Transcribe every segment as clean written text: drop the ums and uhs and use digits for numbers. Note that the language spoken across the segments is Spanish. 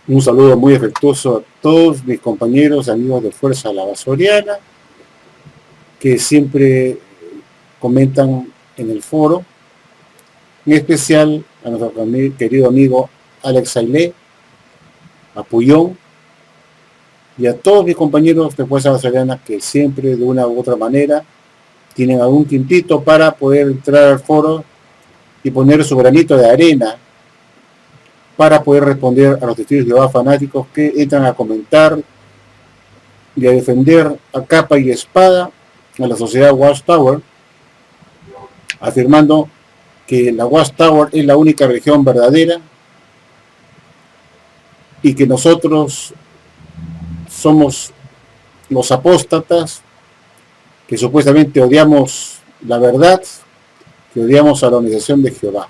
Un saludo muy afectuoso a todos mis compañeros, amigos de Fuerza La Vasoriana, que siempre comentan en el foro, en especial a nuestro querido amigo Alex Ailé, a Puyón, y a todos mis compañeros de Fuerza Vasoriana que siempre de una u otra manera tienen algún tiempito para poder entrar al foro y poner su granito de arena para poder responder a los testigos de Jehová fanáticos que entran a comentar y a defender a capa y espada a la sociedad Watchtower, afirmando que la Watchtower es la única religión verdadera y que nosotros somos los apóstatas que supuestamente odiamos la verdad, que odiamos a la organización de Jehová.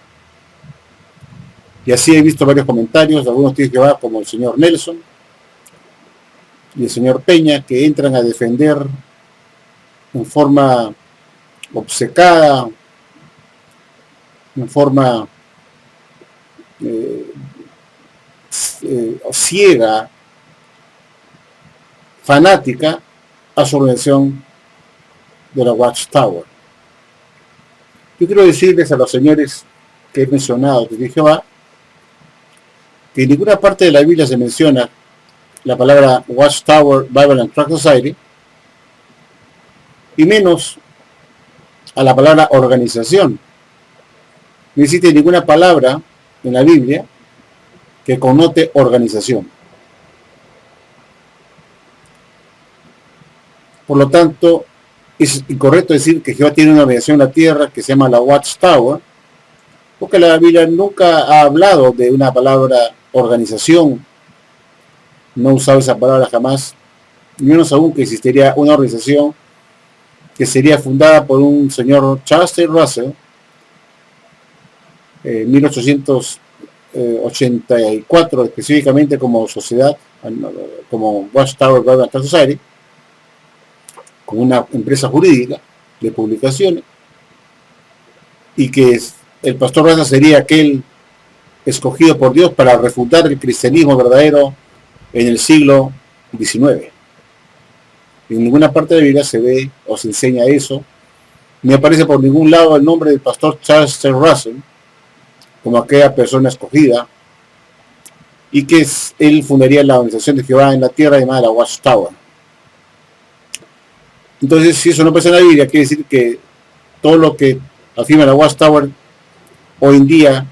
Y así he visto varios comentarios de algunos testigos de Jehová, como el señor Nelson y el señor Peña, que entran a defender en forma obcecada, en forma ciega, fanática, a su organización de la Watchtower. Yo quiero decirles a los señores que he mencionado, que de Jehová, que en ninguna parte de la Biblia se menciona la palabra Watchtower Bible and Tract Society, y menos a la palabra organización. No existe ninguna palabra en la Biblia que connote organización. Por lo tanto, es incorrecto decir que Jehová tiene una organización en la tierra que se llama la Watchtower, porque la Biblia nunca ha hablado de una palabra organización, no ha usado esa palabra jamás, ni menos aún que existiría una organización que sería fundada por un señor Charles Taze Russell en 1884, específicamente como sociedad, como Watchtower Bible and Tract Society, como una empresa jurídica de publicaciones, y que el pastor Russell sería aquel escogido por Dios para refutar el cristianismo verdadero en el siglo XIX. En ninguna parte de la Biblia se ve o se enseña eso, ni aparece por ningún lado el nombre del pastor Charles Taze Russell como aquella persona escogida, y que él fundaría la organización de Jehová en la tierra llamada la Watchtower. Entonces, si eso no pasa en la Biblia, quiere decir que todo lo que afirma la Watchtower hoy en día,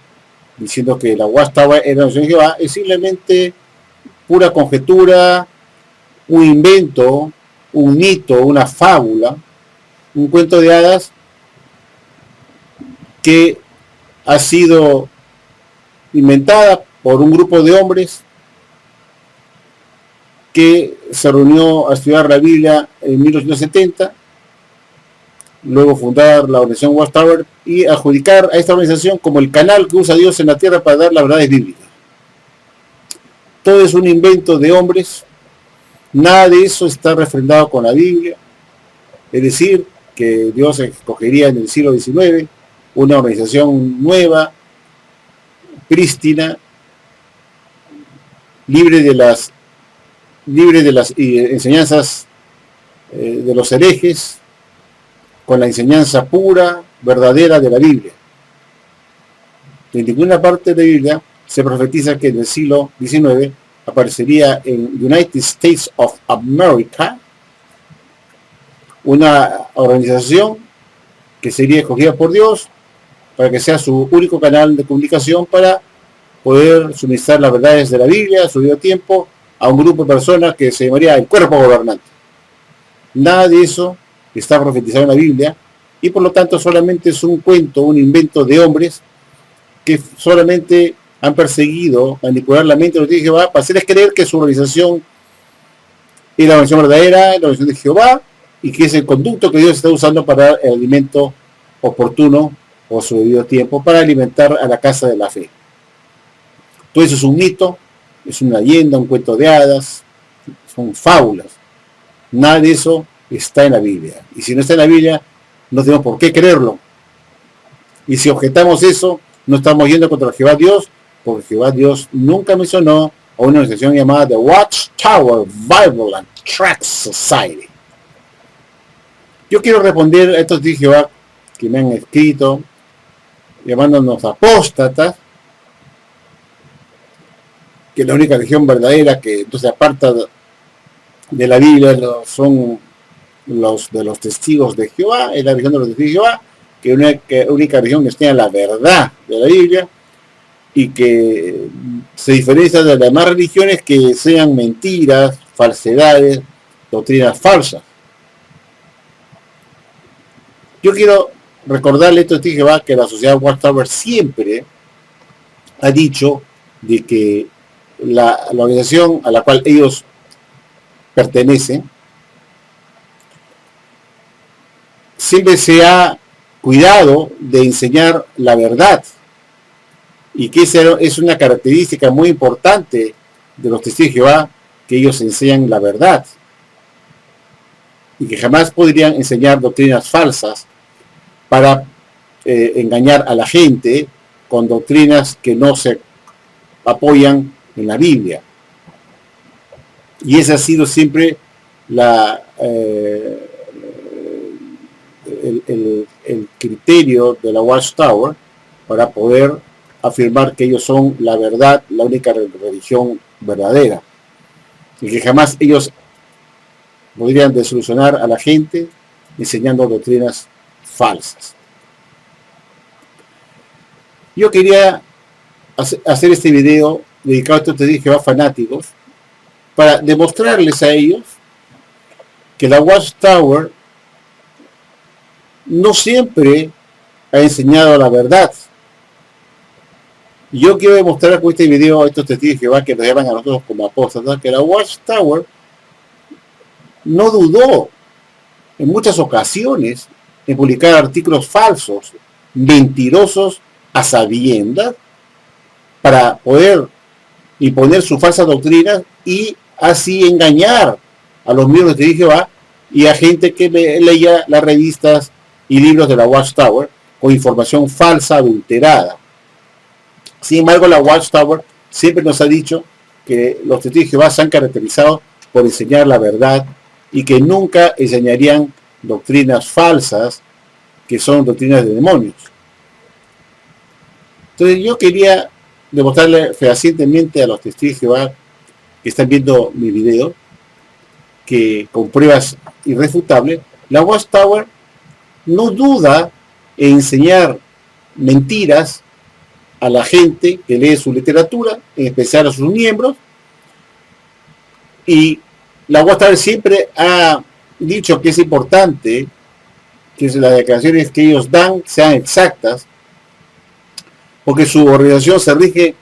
diciendo que la Watchtower era la organización de Jehová, es simplemente pura conjetura, un invento, un mito, una fábula, un cuento de hadas que ha sido inventada por un grupo de hombres que se reunió a estudiar la Biblia en 1870, luego fundar la organización Watchtower y adjudicar a esta organización como el canal que usa Dios en la tierra para dar las verdades bíblicas. Todo es un invento de hombres, nada de eso está refrendado con la Biblia, es decir, que Dios escogería en el siglo XIX una organización nueva, prístina, libre de las enseñanzas de los herejes, con la enseñanza pura, verdadera de la Biblia. En ninguna parte de la Biblia se profetiza que en el siglo XIX aparecería en United States of America una organización que sería escogida por Dios para que sea su único canal de comunicación para poder suministrar las verdades de la Biblia a su debido tiempo a un grupo de personas que se llamaría el cuerpo gobernante. Nada de eso está profetizado en la Biblia, y por lo tanto solamente es un cuento, un invento de hombres que solamente han perseguido manipular la mente de los hijos de Jehová para hacerles creer que su organización es la organización verdadera, la organización de Jehová, y que es el conducto que Dios está usando para el alimento oportuno o su debido tiempo para alimentar a la casa de la fe. Todo eso es un mito, es una leyenda, un cuento de hadas, son fábulas. Nada de eso está en la Biblia. Y si no está en la Biblia, no tenemos por qué creerlo. Y si objetamos eso, no estamos yendo contra Jehová Dios, porque Jehová Dios nunca mencionó a una organización llamada The Watchtower Bible and Tract Society. Yo quiero responder a estos de Jehová que me han escrito llamándonos apóstatas, que la única religión verdadera que entonces aparta de la Biblia son los de los testigos de Jehová, es la religión de los testigos de Jehová, que es la única religión que tiene la verdad de la Biblia y que se diferencia de las demás religiones que sean mentiras, falsedades, doctrinas falsas. Yo quiero recordarle esto de Jehová que la sociedad Watchtower siempre ha dicho de que la organización a la cual ellos pertenecen siempre se ha cuidado de enseñar la verdad y que esa es una característica muy importante de los testigos de Jehová, que ellos enseñan la verdad y que jamás podrían enseñar doctrinas falsas para engañar a la gente con doctrinas que no se apoyan en la Biblia. Y ese ha sido siempre el criterio de la Watchtower para poder afirmar que ellos son la verdad, la única religión verdadera, y que jamás ellos podrían desilusionar a la gente enseñando doctrinas falsas. Yo quería hacer este video dedicado a estos testigos de Jehová fanáticos para demostrarles a ellos que la Watchtower no siempre ha enseñado la verdad. Yo quiero demostrar con este video a estos testigos de Jehová que nos llaman a nosotros como apóstoles, que la Watchtower no dudó en muchas ocasiones en publicar artículos falsos, mentirosos a sabiendas, para poder imponer su falsa doctrina y así engañar a los miembros de Jehová y a gente que leía las revistas y libros de la Watchtower con información falsa, adulterada. Sin embargo, la Watchtower siempre nos ha dicho que los testigos de Jehová se han caracterizado por enseñar la verdad y que nunca enseñarían doctrinas falsas que son doctrinas de demonios. Entonces yo quería demostrarle fehacientemente a los testigos de Jehová que están viendo mi video que con pruebas irrefutables, la Watchtower no duda en enseñar mentiras a la gente que lee su literatura, en especial a sus miembros, y la Watchtower siempre ha dicho que es importante que las declaraciones que ellos dan sean exactas, porque su organización se rige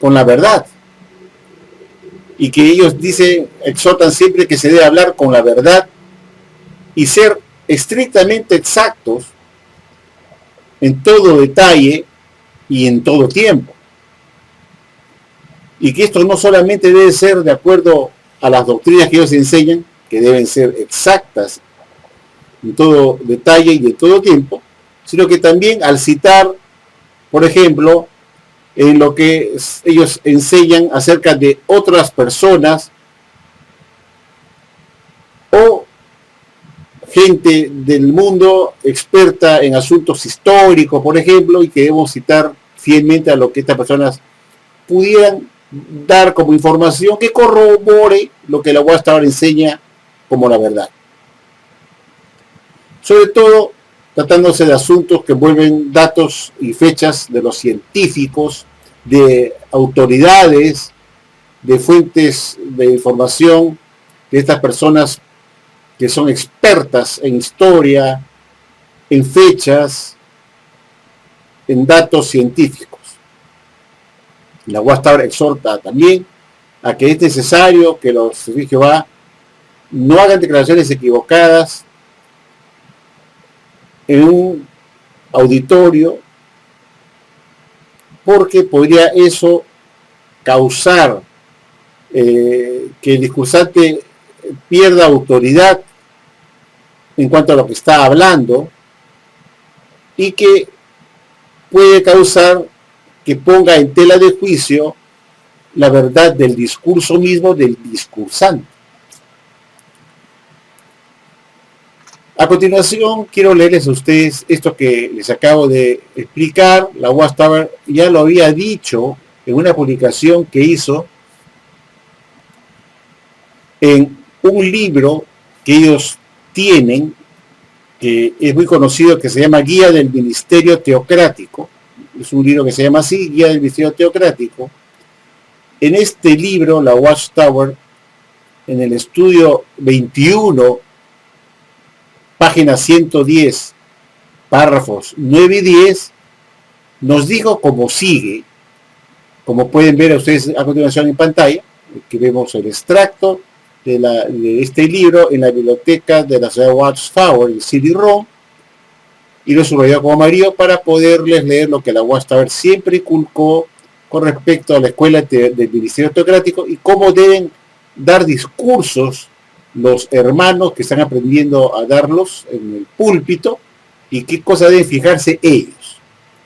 con la verdad, y que ellos exhortan siempre que se debe hablar con la verdad y ser estrictamente exactos en todo detalle y en todo tiempo. Y que esto no solamente debe ser de acuerdo a las doctrinas que ellos enseñan, que deben ser exactas en todo detalle y en todo tiempo, sino que también al citar, por ejemplo, en lo que ellos enseñan acerca de otras personas o gente del mundo experta en asuntos históricos, por ejemplo, y que debemos citar fielmente a lo que estas personas pudieran dar como información que corrobore lo que la Watchtower enseña como la verdad. Sobre todo tratándose de asuntos que envuelven datos y fechas de los científicos, de autoridades, de fuentes de información de estas personas que son expertas en historia, en fechas, en datos científicos. La Watchtower exhorta también a que es necesario que los testigos de Jehová no hagan declaraciones equivocadas en un auditorio, porque podría eso causar que el discursante pierda autoridad en cuanto a lo que está hablando y que puede causar que ponga en tela de juicio la verdad del discurso mismo del discursante. A continuación, quiero leerles a ustedes esto que les acabo de explicar. La Watchtower ya lo había dicho en una publicación que hizo en un libro que ellos tienen, que es muy conocido, que se llama Guía del Ministerio Teocrático. Es un libro que se llama así, Guía del Ministerio Teocrático. En este libro, la Watchtower, en el estudio 21, página 110, párrafos 9 y 10, nos dijo como sigue, como pueden ver ustedes a continuación en pantalla, que vemos el extracto de este libro en la biblioteca de la ciudad de Watchtower, el CD-ROM, y lo he subrayado como amarillo para poderles leer lo que la Watchtower siempre inculcó con respecto a la escuela del Ministerio Teocrático y cómo deben dar discursos los hermanos que están aprendiendo a darlos en el púlpito y qué cosas deben fijarse ellos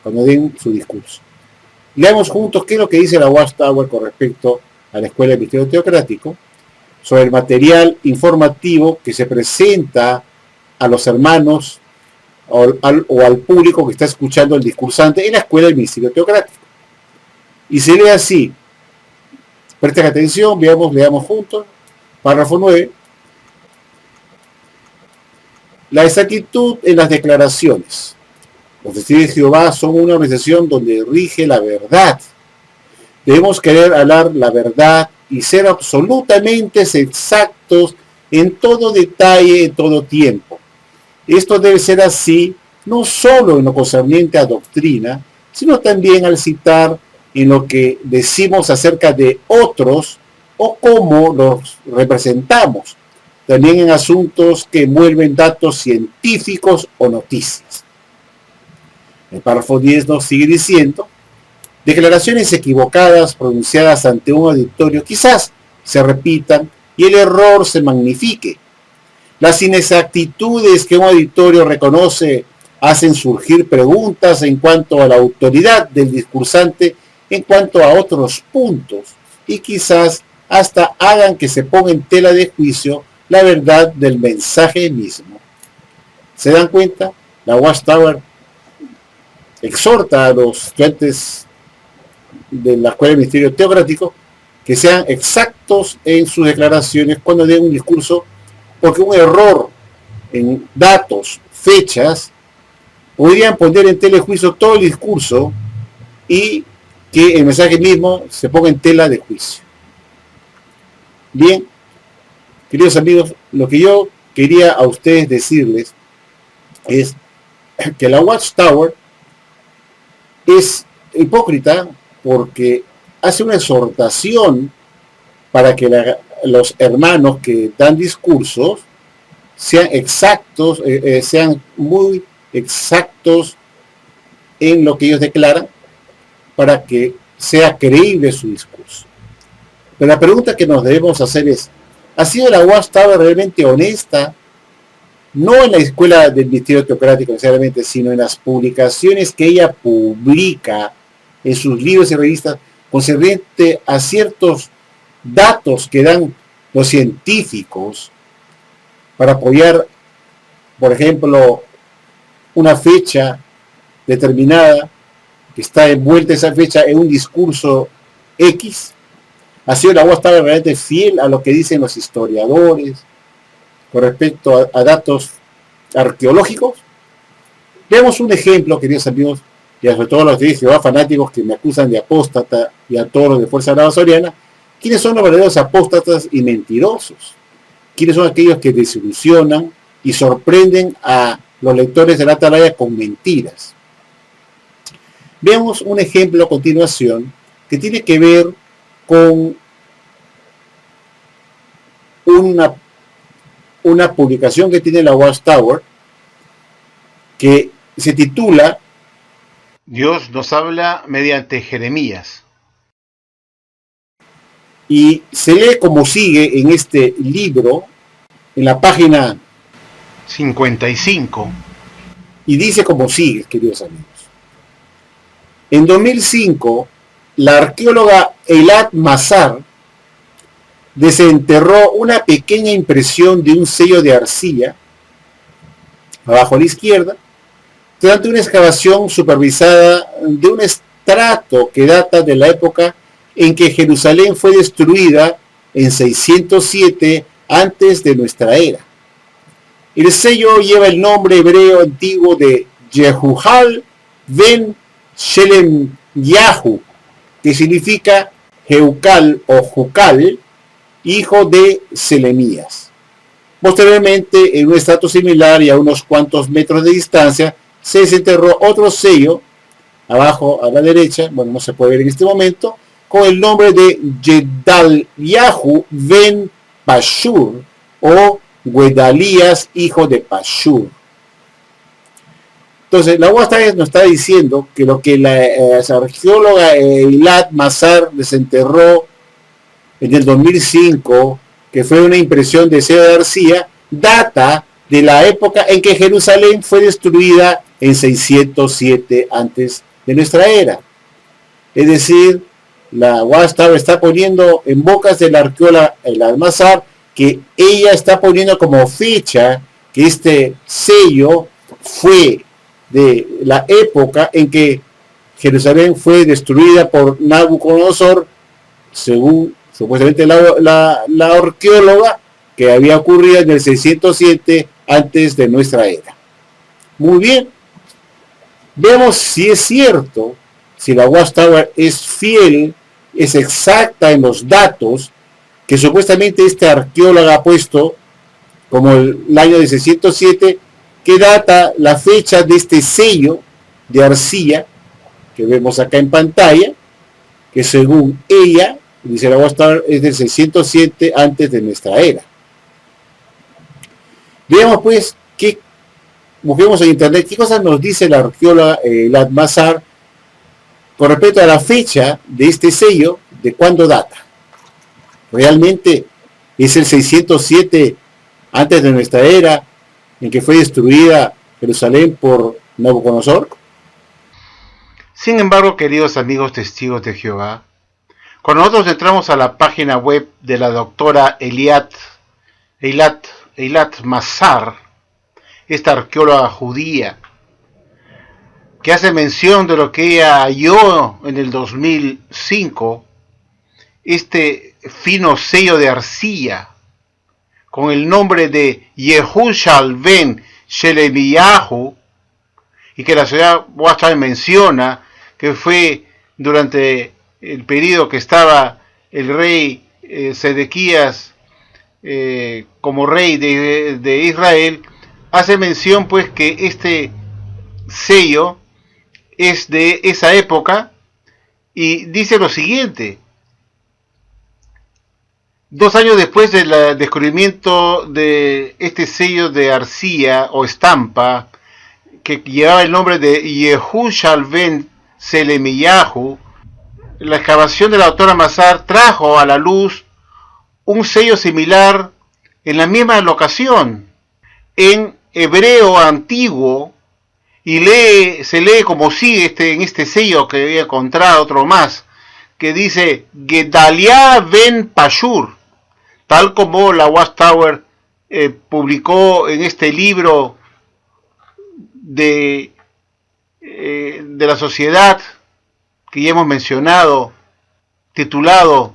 cuando den su discurso. Leamos juntos qué es lo que dice la Watchtower con respecto a la escuela del Ministerio Teocrático sobre el material informativo que se presenta a los hermanos o al público que está escuchando el discursante en la escuela del Ministerio Teocrático. Y se lee así. Presten atención, leamos juntos. Párrafo 9. La exactitud en las declaraciones. Los testigos de Jehová son una organización donde rige la verdad. Debemos querer hablar la verdad y ser absolutamente exactos en todo detalle, en todo tiempo. Esto debe ser así, no solo en lo concerniente a doctrina, sino también al citar en lo que decimos acerca de otros o cómo los representamos, también en asuntos que envuelven datos científicos o noticias. El párrafo 10 nos sigue diciendo: declaraciones equivocadas pronunciadas ante un auditorio quizás se repitan y el error se magnifique. Las inexactitudes que un auditorio reconoce hacen surgir preguntas en cuanto a la autoridad del discursante en cuanto a otros puntos y quizás hasta hagan que se ponga en tela de juicio la verdad del mensaje mismo. ¿Se dan cuenta? La Watchtower exhorta a los estudiantes de la Escuela del Ministerio Teocrático que sean exactos en sus declaraciones cuando den un discurso, porque un error en datos, fechas, podrían poner en tela de juicio todo el discurso y que el mensaje mismo se ponga en tela de juicio. Bien, queridos amigos, lo que yo quería a ustedes decirles es que la Watchtower es hipócrita porque hace una exhortación para que los hermanos que dan discursos sean exactos, sean muy exactos en lo que ellos declaran para que sea creíble su discurso. Pero la pregunta que nos debemos hacer es: ¿ha sido la Watchtower realmente honesta? No en la escuela del Ministerio Teocrático necesariamente, sino en las publicaciones que ella publica en sus libros y revistas concerniente a ciertos datos que dan los científicos para apoyar, por ejemplo, una fecha determinada que está envuelta esa fecha en un discurso X. ¿Ha sido la Watchtower realmente fiel a lo que dicen los historiadores con respecto a datos arqueológicos? Veamos un ejemplo, queridos amigos, y sobre todo los de Jehová fanáticos que me acusan de apóstata, y a todos los de Fuerza Armada Soriana. ¿Quiénes son los verdaderos apóstatas y mentirosos? ¿Quiénes son aquellos que desilusionan y sorprenden a los lectores de la Atalaya con mentiras? Veamos un ejemplo a continuación que tiene que ver con una publicación que tiene la Watchtower que se titula Dios nos habla mediante Jeremías. Y se lee como sigue en este libro, en la página 55. Y dice como sigue, queridos amigos. En 2005, la arqueóloga Eilat Mazar desenterró una pequeña impresión de un sello de arcilla, abajo a la izquierda, durante una excavación supervisada de un estrato que data de la época en que Jerusalén fue destruida en 607 antes de nuestra era. El sello lleva el nombre hebreo antiguo de Yehuhal ben Shelem-Yahu, que significa Jeucal o Jucal, hijo de Selemías. Posteriormente, en un estrato similar y a unos cuantos metros de distancia, se desenterró otro sello, abajo a la derecha, bueno, no se puede ver en este momento, con el nombre de Gedaliahu ben Pashur o Guedalías, hijo de Pashur. Entonces, la UASTA nos está diciendo que lo que la arqueóloga Eilat Mazar desenterró en el 2005, que fue una impresión de sello de arcilla, data de la época en que Jerusalén fue destruida en 607 antes de nuestra era. Es decir, la UASTA está poniendo en bocas de la arqueóloga Eilat Mazar que ella está poniendo como fecha que este sello fue de la época en que Jerusalén fue destruida por Nabucodonosor, según supuestamente la arqueóloga, que había ocurrido en el 607 antes de nuestra era. Muy bien, veamos si es cierto, si la Watchtower es fiel, es exacta en los datos que supuestamente este arqueólogo ha puesto como el año de 607, que data la fecha de este sello de arcilla que vemos acá en pantalla, que según ella, dice la Watchtower, es del 607 antes de nuestra era. Veamos pues, busquemos en internet qué cosas nos dice la arqueóloga Eilat Mazar con respecto a la fecha de este sello, de cuándo data. ¿Realmente es el 607 antes de nuestra era en que fue destruida Jerusalén por Nabucodonosor? Sin embargo, queridos amigos testigos de Jehová, cuando nosotros entramos a la página web de la doctora Eilat Mazar, esta arqueóloga judía, que hace mención de lo que ella halló en el 2005, este fino sello de arcilla con el nombre de Yehushal ben Shelemiyahu, y que la ciudad Watchtower menciona que fue durante el periodo que estaba el rey Sedequías como rey de Israel, hace mención pues que este sello es de esa época y dice lo siguiente: 2 años después del descubrimiento de este sello de arcilla o estampa que llevaba el nombre de Yehushal ben Selemiyahu, la excavación de la doctora Mazar trajo a la luz un sello similar en la misma locación, en hebreo antiguo, y se lee como sigue en este sello que había encontrado otro más, que dice Gedalia ben Pashur, tal como la Watchtower publicó en este libro de la sociedad que ya hemos mencionado, titulado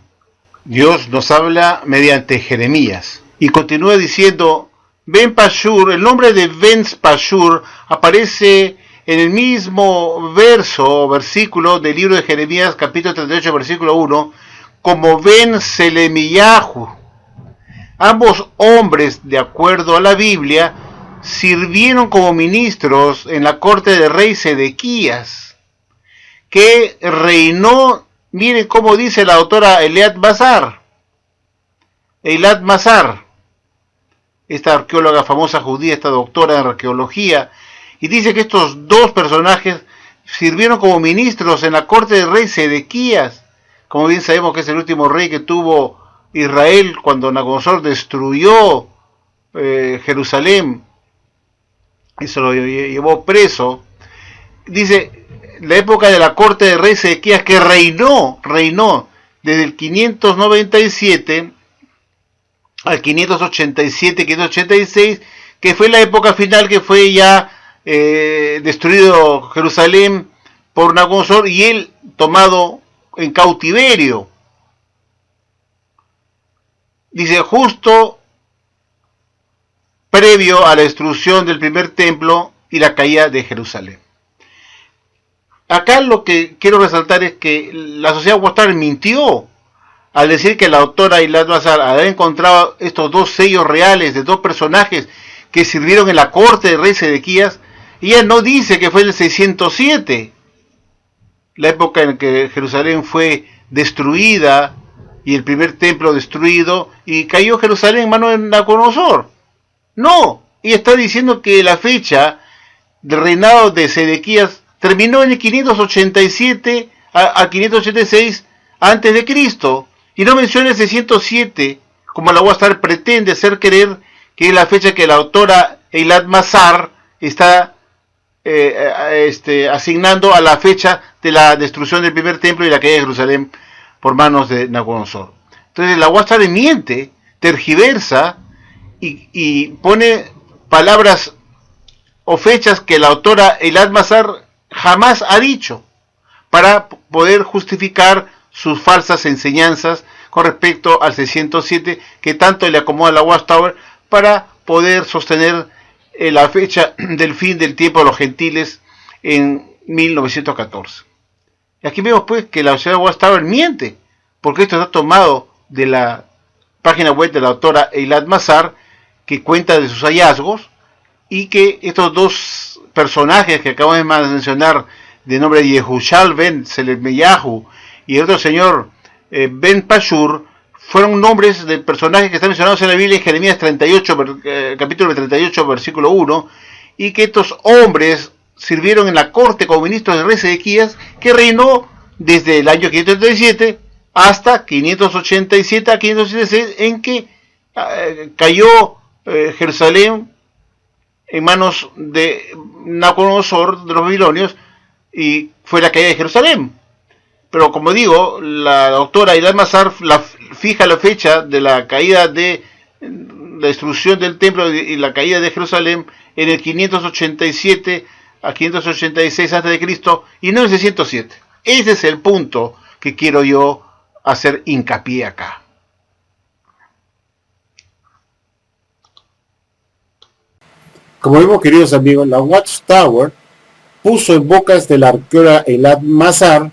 Dios nos habla mediante Jeremías. Y continúa diciendo, Ben Pashur, el nombre de Ben Pashur aparece en el mismo versículo del libro de Jeremías, capítulo 38, versículo 1, como Ben Selemiyahu. Ambos hombres, de acuerdo a la Biblia, sirvieron como ministros en la corte del rey Sedequías, que reinó, miren cómo dice la autora Eilat Mazar, esta arqueóloga famosa judía, esta doctora en arqueología, y dice que estos dos personajes sirvieron como ministros en la corte del rey Sedequías, como bien sabemos que es el último rey que tuvo Israel cuando Nabucodonosor destruyó Jerusalén y se lo llevó preso. Dice, la época de la corte de rey Sedequías, que reinó desde el 597 al 587, 586, que fue la época final que fue ya destruido Jerusalén por Nabucodonosor y él tomado en cautiverio. Dice, justo previo a la destrucción del primer templo y la caída de Jerusalén. Acá lo que quiero resaltar es que la sociedad Watchtower mintió al decir que la autora Eilat Mazar había encontrado estos dos sellos reales de dos personajes que sirvieron en la corte del rey Sedequías. Y ella no dice que fue el 607, la época en que Jerusalén fue destruida y el primer templo destruido y cayó Jerusalén en manos de Nabucodonosor. No, ella está diciendo que la fecha del reinado de Sedequías terminó en el 587 a 586 antes de Cristo y no menciona el 607 como la Watchtower pretende hacer creer que es la fecha que la autora Eilat Mazar está asignando a la fecha de la destrucción del primer templo y la caída de Jerusalén por manos de Nabucodonosor. Entonces la Watchtower miente, tergiversa y pone palabras o fechas que la autora Eilat Mazar jamás ha dicho para poder justificar sus falsas enseñanzas con respecto al 607 que tanto le acomoda a la Watchtower para poder sostener la fecha del fin del tiempo de los gentiles en 1914. Y aquí vemos pues que la sociedad Watchtower miente, porque esto está tomado de la página web de la autora Eilat Mazar, que cuenta de sus hallazgos, y que estos dos personajes que acabamos de mencionar, de nombre de Yehushal ben Selemeyahu y el otro señor Ben Pashur, fueron nombres de personajes que están mencionados en la Biblia en Jeremías 38, capítulo 38, versículo 1, y que estos hombres sirvieron en la corte como ministros del rey Sedequías, que reinó desde el año 537 hasta 587 a 586, en que cayó Jerusalén en manos de Nabucodonosor, de los babilonios, y fue la caída de Jerusalén. Pero como digo, la doctora Eilat Mazar fija la fecha de la caída de la destrucción del templo y la caída de Jerusalén en el 587 a 586 a.C. y no en el 607. Ese es el punto que quiero yo hacer hincapié acá. Como vemos, queridos amigos, la Watchtower puso en bocas de la arqueóloga Eilat Mazar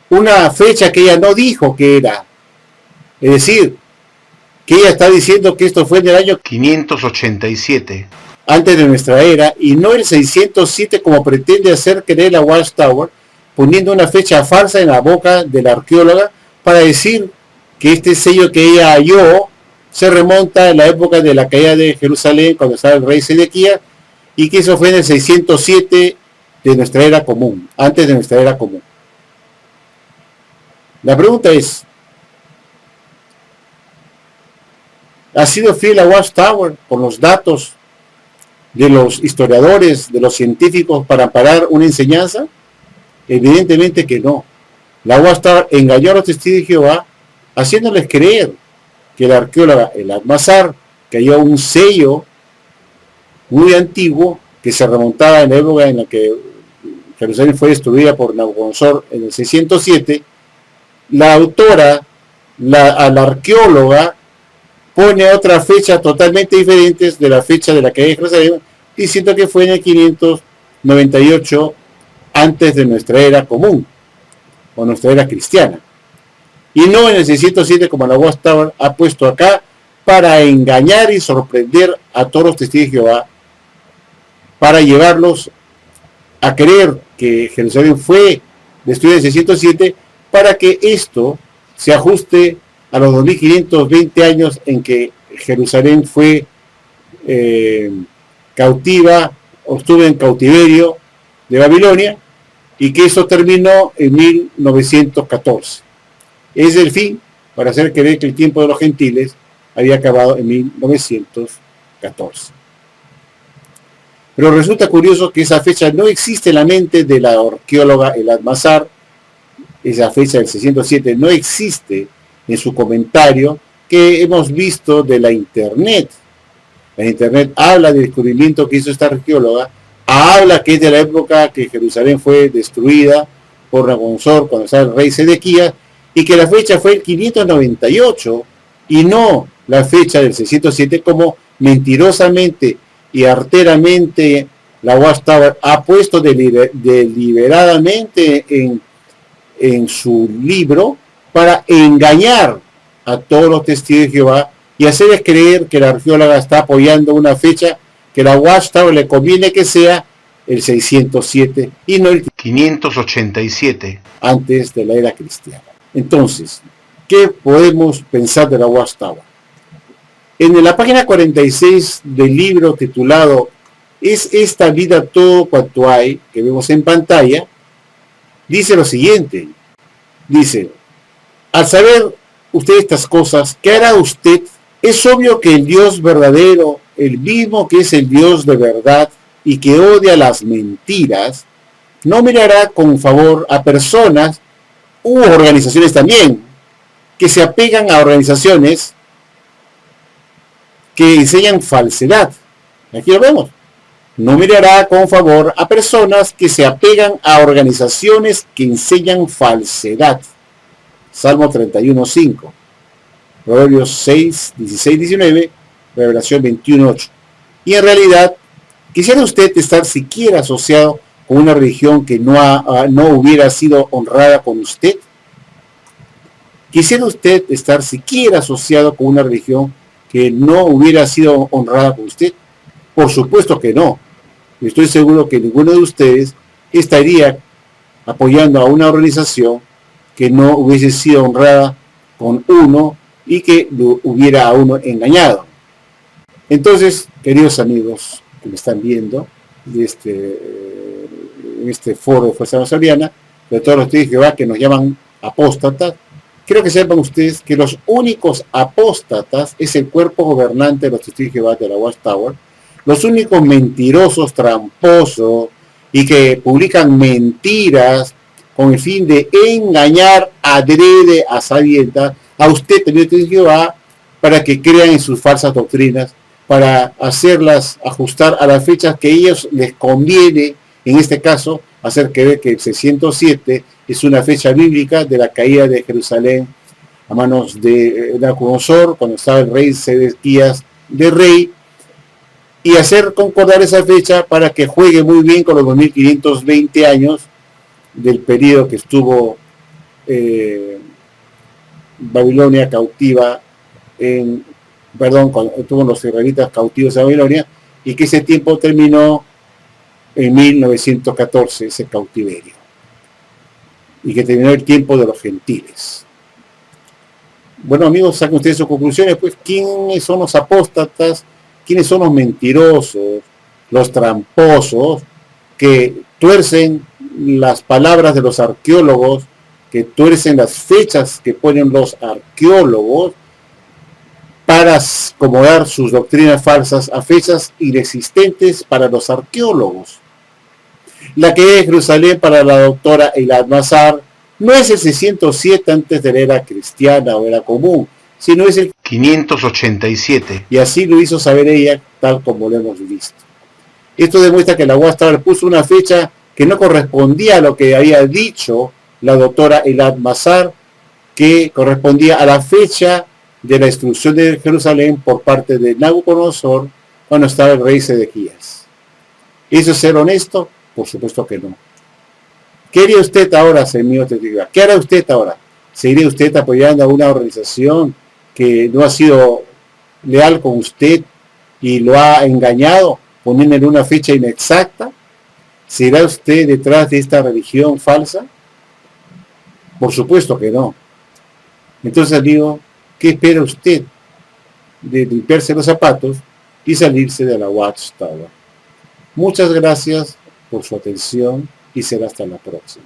una fecha que ella no dijo que era. Es decir, que ella está diciendo que esto fue en el año 587 antes de nuestra era y no el 607 como pretende hacer creer la Watchtower, poniendo una fecha falsa en la boca de la arqueóloga para decir que este sello que ella halló se remonta a la época de la caída de Jerusalén cuando estaba el rey Sedequías y que eso fue en el 607 de nuestra era común, antes de nuestra era común. La pregunta es, ¿ha sido fiel la Watchtower con los datos de los historiadores, de los científicos para amparar una enseñanza? Evidentemente que no. La Watchtower engañó a los testigos de Jehová, haciéndoles creer que la arqueóloga Eilat Mazar cayó un sello muy antiguo que se remontaba en la época en la que Jerusalén fue destruida por Nabucodonosor en el 607. La autora, la arqueóloga, pone otra fecha totalmente diferente de la fecha de la caída de Jerusalén, diciendo que fue en el 598 antes de nuestra era común, o nuestra era cristiana. Y no en el 607 como la Watchtower ha puesto acá, para engañar y sorprender a todos los testigos de Jehová, para llevarlos a creer que Jerusalén fue destruida en el 607, para que esto se ajuste a los 2520 años en que Jerusalén fue cautiva, o estuvo en cautiverio de Babilonia, y que eso terminó en 1914. Es el fin, para hacer creer que el tiempo de los gentiles había acabado en 1914. Pero resulta curioso que esa fecha no existe en la mente de la arqueóloga Elad Mazar. Esa fecha del 607 no existe en su comentario que hemos visto de la Internet. La Internet habla del descubrimiento que hizo esta arqueóloga, habla que es de la época que Jerusalén fue destruida por Nabucodonosor cuando estaba el rey Sedequías, y que la fecha fue el 598 y no la fecha del 607, como mentirosamente y arteramente la Watchtower ha puesto deliberadamente en su libro para engañar a todos los testigos de Jehová y hacerles creer que la arqueóloga está apoyando una fecha que la Watchtower le conviene que sea el 607 y no el 587 antes de la era cristiana. Entonces, ¿qué podemos pensar de la Watchtower? En la página 46 del libro titulado ¿Es esta vida todo cuanto hay?, que vemos en pantalla, dice lo siguiente. Dice: al saber usted estas cosas, ¿qué hará usted? Es obvio que el Dios verdadero, el mismo que es el Dios de verdad y que odia las mentiras, no mirará con favor a personas u organizaciones también que se apegan a organizaciones que enseñan falsedad. Aquí lo vemos. No mirará con favor a personas que se apegan a organizaciones que enseñan falsedad. Salmo 31:5, Proverbios 6, 16, 19, Revelación 21:8. Y en realidad, ¿quisiera usted estar siquiera asociado con una religión que no hubiera sido honrada con usted? ¿Quisiera usted estar siquiera asociado con una religión que no hubiera sido honrada con usted? Por supuesto que no. Estoy seguro que ninguno de ustedes estaría apoyando a una organización que no hubiese sido honrada con uno y que lo hubiera a uno engañado. Entonces, queridos amigos que me están viendo en este foro de Fuerza Masoriana, de todos los testigos de Jehová que nos llaman apóstatas, quiero que sepan ustedes que los únicos apóstatas es el cuerpo gobernante de los testigos de Jehová de la Watchtower, los únicos mentirosos, tramposos y que publican mentiras con el fin de engañar adrede a sabiendas a usted, tenido de Jehová, para que crean en sus falsas doctrinas, para hacerlas ajustar a las fechas que a ellos les conviene, en este caso, hacer creer que el 607 es una fecha bíblica de la caída de Jerusalén a manos de Nabucodonosor, cuando estaba el rey Sedequías de rey, y hacer concordar esa fecha para que juegue muy bien con los 2520 años del periodo que estuvo Babilonia cautiva, cuando estuvo los israelitas cautivos en Babilonia, y que ese tiempo terminó en 1914, ese cautiverio, y que terminó el tiempo de los gentiles. Bueno, amigos, saquen ustedes sus conclusiones, pues. ¿Quiénes son los apóstatas? ¿Quiénes son los mentirosos, los tramposos, que tuercen las palabras de los arqueólogos, que tuercen las fechas que ponen los arqueólogos para acomodar sus doctrinas falsas a fechas inexistentes para los arqueólogos? La caída de Jerusalén para la doctora Elad Mazar no es el 607 antes de la era cristiana o era común, sino es el 587. Y así lo hizo saber ella, tal como lo hemos visto. Esto demuestra que la Watchtower puso una fecha que no correspondía a lo que había dicho la doctora Elad Mazar, que correspondía a la fecha de la destrucción de Jerusalén por parte de Nabucodonosor cuando estaba el rey Sedequías. ¿Eso es ser honesto? Por supuesto que no. ¿Qué haría usted ahora, señor testigo? ¿Qué hará usted ahora? ¿Seguiría usted apoyando a una organización que no ha sido leal con usted y lo ha engañado, poniéndole una fecha inexacta? ¿Será usted detrás de esta religión falsa? Por supuesto que no. Entonces, amigo, ¿qué espera usted de limpiarse los zapatos y salirse de la Watchtower? Muchas gracias por su atención y será hasta la próxima.